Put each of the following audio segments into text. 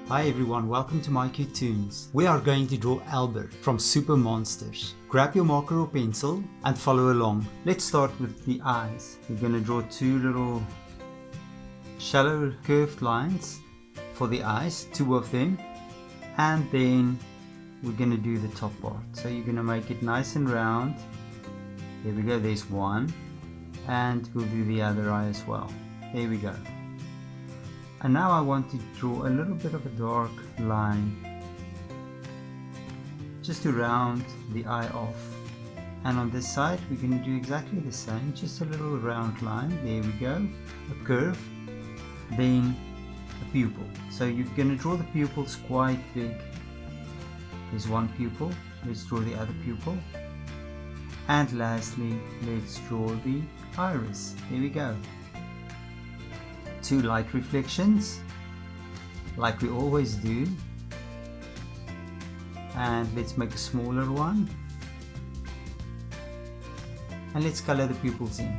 Hi everyone, welcome to mycutetoons. We are going to draw Albert from Super Monsters. Grab your marker or pencil and follow along. Let's start with the eyes. We're going to draw two little shallow curved lines for the eyes, two of them, and then we're going to do the top part. So you're going to make it nice and round. There we go, there's one, and we'll do the other eye as well. There we go. And now I want to draw a little bit of a dark line just to round the eye off. And on this side we're going to do exactly the same, just a little round line. There we go, a curve, then a pupil. So you're going to draw the pupils quite big. There's one pupil, let's draw the other pupil. And lastly, let's draw the iris. There we go. Two light reflections like we always do, and let's make a smaller one, and let's color the pupils in.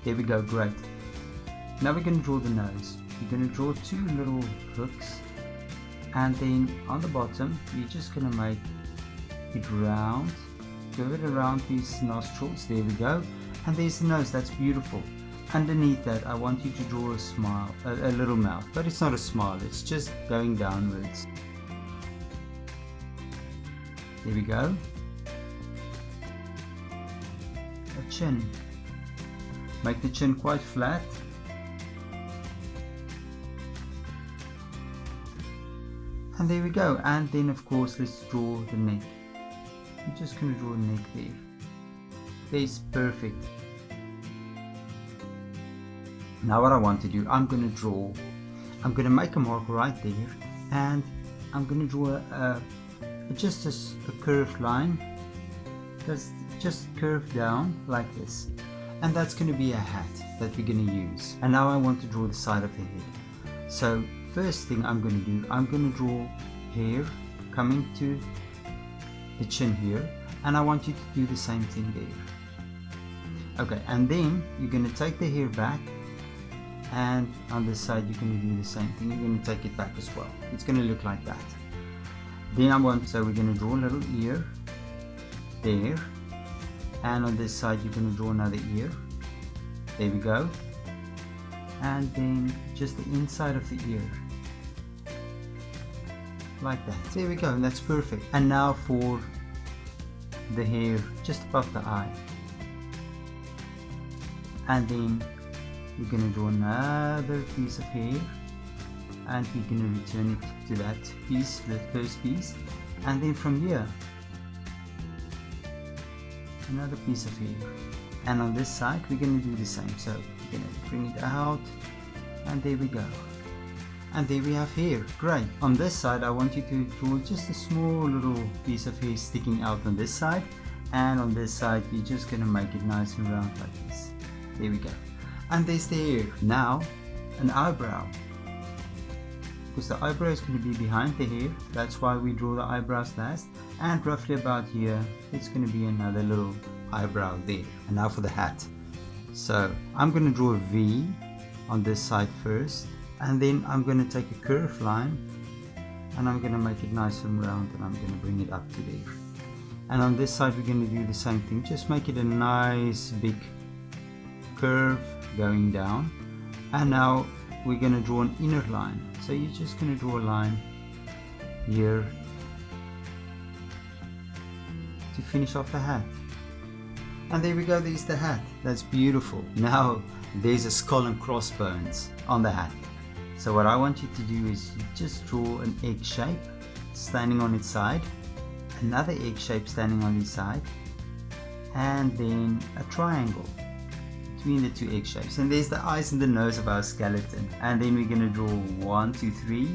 There we go, great. Now we're going to draw the nose. You're going to draw two little hooks, and then on the bottom you're just going to make it round, give it around these nostrils. There we go, and there's the nose. That's beautiful. Underneath that I want you to draw a smile, a little mouth, but it's not a smile, it's just going downwards. There we go. A chin. Make the chin quite flat. And there we go, and then of course let's draw the neck. I'm just going to draw a neck there. There's perfect. Now what I want to do, I'm going to make a mark right there, and I'm going to draw just a curved line, just curve down like this, and that's going to be a hat that we're going to use. And now I want to draw the side of the head. So first thing I'm going to do, I'm going to draw hair coming to the chin here, and I want you to do the same thing there. Okay, and then you're going to take the hair back, and on this side you're going to do the same thing. You're going to take it back as well. It's going to look like that. Then so we're going to draw a little ear there, and on this side you're going to draw another ear. There we go. And then just the inside of the ear like that. There we go, and that's perfect. And now for the hair just above the eye, and then we're going to draw another piece of hair, and we're going to return it to that piece, the first piece, and then from here another piece of hair. And on this side we're going to do the same. So we're going to bring it out, and there we go, and there we have hair. Great. On this side I want you to draw just a small little piece of hair sticking out on this side, and on this side you're just going to make it nice and round like this. There we go, and there's the hair. Now an eyebrow, because the eyebrow is going to be behind the hair, that's why we draw the eyebrows last, and roughly about here it's going to be another little eyebrow there. And now for the hat. So I'm going to draw a V on this side first, and then I'm going to take a curved line, and I'm going to make it nice and round, and I'm going to bring it up to there. And on this side we're going to do the same thing, just make it a nice big curve going down. And now we're going to draw an inner line. So you're just going to draw a line here to finish off the hat. And there we go, there's the hat. That's beautiful. Now there's a skull and crossbones on the hat. So what I want you to do is you just draw an egg shape standing on its side, another egg shape standing on its side, and then a triangle between the two egg shapes. And there's the eyes and the nose of our skeleton. And then we're going to draw 1, 2, 3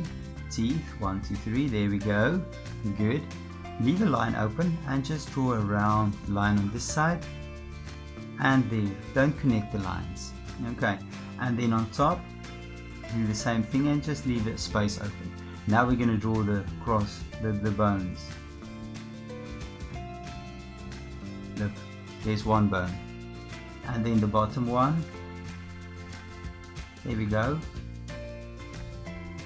teeth. 1, 2, 3. There we go. Good. Leave a line open and just draw a round line on this side, and there. Don't connect the lines. Okay. And then on top do the same thing and just leave a space open. Now we're going to draw the bones. Look, there's one bone. And then the bottom one. There we go.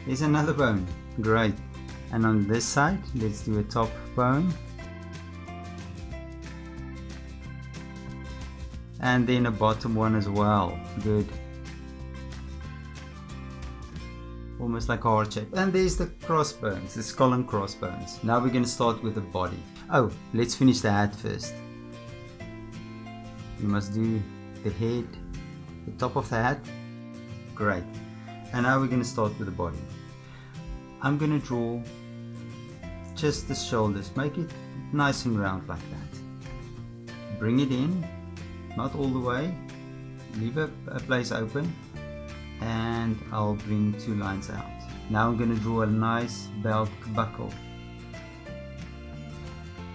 There's another bone. Great. And on this side, let's do a top bone. And then a bottom one as well. Good. Almost like a heart shape. And there's the crossbones, the skull and crossbones. Now we're going to start with the body. Oh, let's finish the hat first. You must do the head, the top of the hat. Great. And now we're going to start with the body. I'm going to draw just the shoulders. Make it nice and round like that. Bring it in, not all the way. Leave a place open. And I'll bring 2 lines out. Now I'm going to draw a nice belt buckle.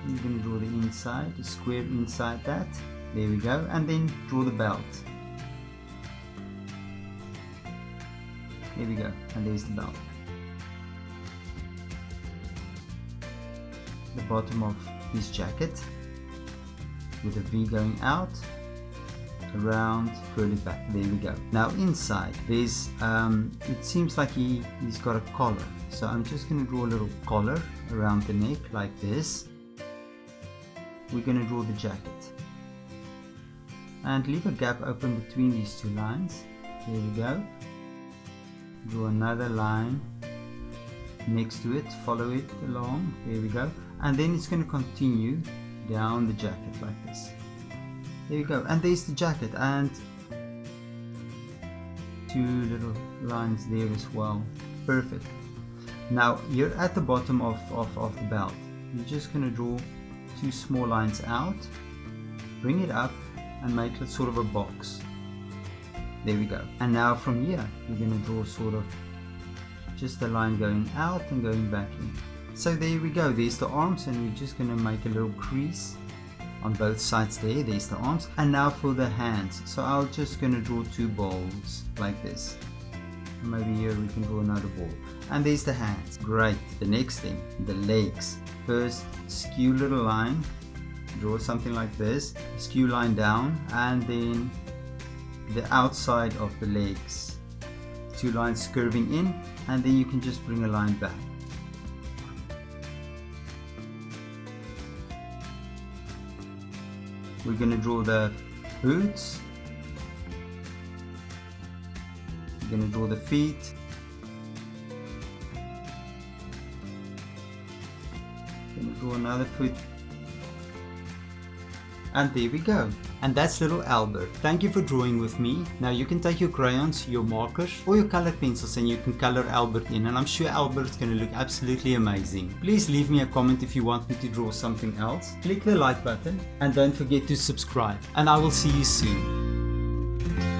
I'm going to draw the inside, a square inside that. There we go. And then draw the belt. There we go. And there's the belt. The bottom of his jacket with a V going out. Around, curl it back. There we go. Now inside there's it seems like he's got a collar, so I'm just going to draw a little collar around the neck like this. We're going to draw the jacket and leave a gap open between these 2 lines. There we go. Draw another line next to it, follow it along. There we go. And then it's going to continue down the jacket like this. There we go, and there's the jacket, and 2 little lines there as well. Perfect. Now you're at the bottom of the belt. You're just going to draw 2 small lines out, bring it up and make it sort of a box. There we go. And now from here you're going to draw sort of just a line going out and going back in. So there we go, there's the arms, and we're just going to make a little crease on both sides there. There's the arms. And now for the hands. So I'm just going to draw 2 balls like this. And maybe here we can draw another ball. And there's the hands. Great. The next thing, the legs. First, skew little line. Draw something like this. Skew line down, and then the outside of the legs. 2 lines curving in, and then you can just bring a line back. We're going to draw the boots. We're going to draw the feet. We're going to draw another foot. And there we go. And that's little Albert. Thank you for drawing with me. Now you can take your crayons, your markers, or your colored pencils, and you can color Albert in, and I'm sure Albert's going to look absolutely amazing. Please leave me a comment if you want me to draw something else. Click the like button and don't forget to subscribe, and I will see you soon.